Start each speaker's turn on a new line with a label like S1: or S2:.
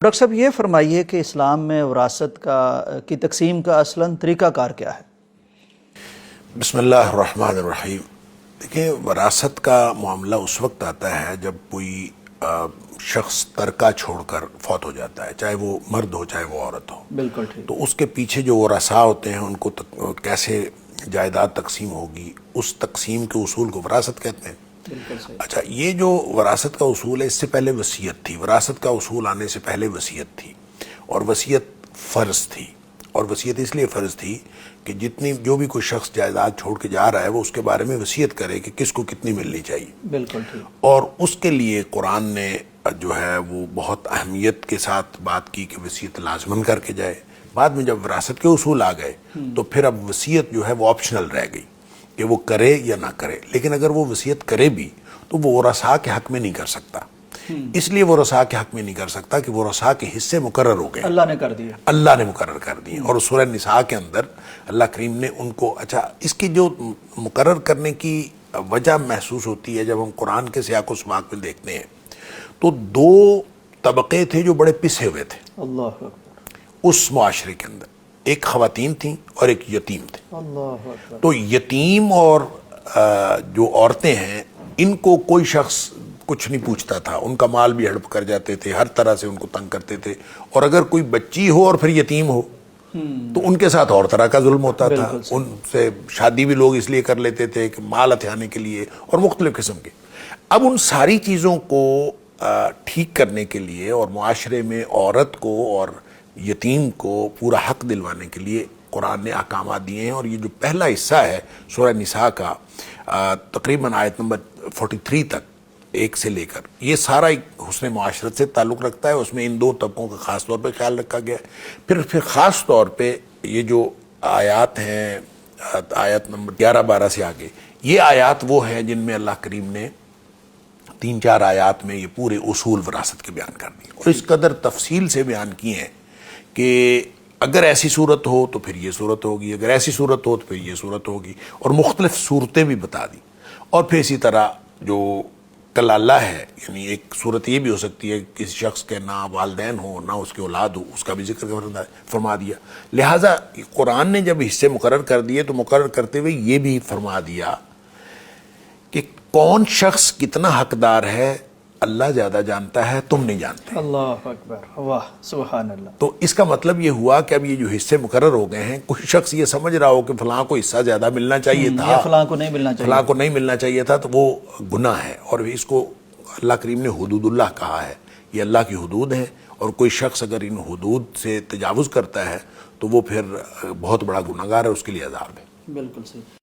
S1: Doctor صاحب یہ فرمائیے کہ اسلام میں وراثت کی تقسیم کا اصلاً طریقہ کار کیا ہے؟
S2: بسم اللہ الرحمن الرحیم۔ دیکھیں، وراثت کا معاملہ اس وقت آتا ہے جب کوئی شخص ترکہ چھوڑ کر فوت ہو جاتا ہے، چاہے وہ مرد ہو چاہے وہ عورت ہو۔
S1: بالکل ٹھیک۔
S2: تو اس کے پیچھے جو ورثاء ہوتے ہیں ان کو کیسے جائیداد تقسیم ہوگی، اس تقسیم کے اصول کو وراثت کہتے ہیں۔
S1: بالکل صحیح۔
S2: اچھا، یہ جو وراثت کا اصول ہے اس سے پہلے وصیت تھی۔ وراثت کا اصول آنے سے پہلے وصیت تھی، اور وصیت فرض تھی۔ اور وصیت اس لیے فرض تھی کہ جو بھی کوئی شخص جائیداد چھوڑ کے جا رہا ہے وہ اس کے بارے میں وصیت کرے کہ کس کو کتنی ملنی چاہیے۔
S1: بالکل ٹھیک۔
S2: اور اس کے لیے قرآن نے جو ہے وہ بہت اہمیت کے ساتھ بات کی کہ وصیت لازمن کر کے جائے۔ بعد میں جب وراثت کے اصول آ گئے تو پھر اب وصیت جو ہے وہ آپشنل رہ گئی کہ وہ کرے یا نہ کرے، لیکن اگر وہ وصیت کرے بھی تو وہ ورثاء کے حق میں نہیں کر سکتا۔ اس لیے وہ ورثاء کے حق میں نہیں کر سکتا کہ وہ ورثاء کے حصے مقرر ہو گئے،
S1: اللہ نے کر دیا،
S2: اللہ نے مقرر کر دیے۔ اور سورہ نساء کے اندر اللہ کریم نے ان کو، اچھا، اس کی جو مقرر کرنے کی وجہ محسوس ہوتی ہے جب ہم قرآن کے سیاق و سباق میں دیکھتے ہیں تو دو طبقے تھے جو بڑے پسے ہوئے تھے
S1: اللہ اکبر،
S2: اس معاشرے کے اندر۔ ایک خواتین تھیں اور ایک یتیم تھے۔
S1: اللہ اکبر۔
S2: تو یتیم اور جو عورتیں ہیں ان کو کوئی شخص کچھ نہیں پوچھتا تھا، ان کا مال بھی ہڑپ کر جاتے تھے، ہر طرح سے ان کو تنگ کرتے تھے۔ اور اگر کوئی بچی ہو اور پھر یتیم ہو تو ان کے ساتھ اور طرح کا ظلم ہوتا تھا۔ ان سے شادی بھی لوگ اس لیے کر لیتے تھے کہ مال ہتھیانے کے لیے اور مختلف قسم کے۔ اب ان ساری چیزوں کو ٹھیک کرنے کے لیے اور معاشرے میں عورت کو اور یتیم کو پورا حق دلوانے کے لیے قرآن نے احکامات دیے ہیں۔ اور یہ جو پہلا حصہ ہے سورہ نساء کا، تقریباً آیت نمبر 43 تک، 1 سے لے کر، یہ سارا ایک حسن معاشرت سے تعلق رکھتا ہے۔ اس میں ان دو طبقوں کا خاص طور پہ خیال رکھا گیا ہے۔ پھر خاص طور پہ یہ جو آیات ہیں، آیت نمبر 11-12 سے آگے، یہ آیات وہ ہیں جن میں اللہ کریم نے 3-4 آیات میں یہ پورے اصول وراثت کے بیان کر دیے، اور اس قدر تفصیل سے بیان کیے ہیں کہ اگر ایسی صورت ہو تو پھر یہ صورت ہوگی، اگر ایسی صورت ہو تو پھر یہ صورت ہوگی، اور مختلف صورتیں بھی بتا دی۔ اور پھر اسی طرح جو کلالہ ہے، یعنی ایک صورت یہ بھی ہو سکتی ہے کہ کسی شخص کے نہ والدین ہو نہ اس کے اولاد ہو، اس کا بھی ذکر فرما دیا۔ لہٰذا قرآن نے جب حصے مقرر کر دیے تو مقرر کرتے ہوئے یہ بھی فرما دیا کہ کون شخص کتنا حقدار ہے اللہ زیادہ جانتا ہے، تم نہیں جانتے۔
S1: اللہ اکبر، واہ، سبحان اللہ۔
S2: تو اس کا مطلب یہ ہوا کہ اب یہ جو حصے مقرر ہو گئے ہیں، کوئی شخص یہ سمجھ رہا ہو کہ فلاں کو حصہ زیادہ ملنا چاہیے تھا،
S1: یا فلاں کو نہیں ملنا چاہیے،
S2: فلاں کو نہیں ملنا چاہیے تھا، تو وہ گناہ ہے۔ اور اس کو اللہ کریم نے حدود اللہ کہا ہے، یہ اللہ کی حدود ہیں، اور کوئی شخص اگر ان حدود سے تجاوز کرتا ہے تو وہ پھر بہت بڑا گناہگار ہے، اس کے لیے عذاب ہے۔
S1: بالکل صحیح۔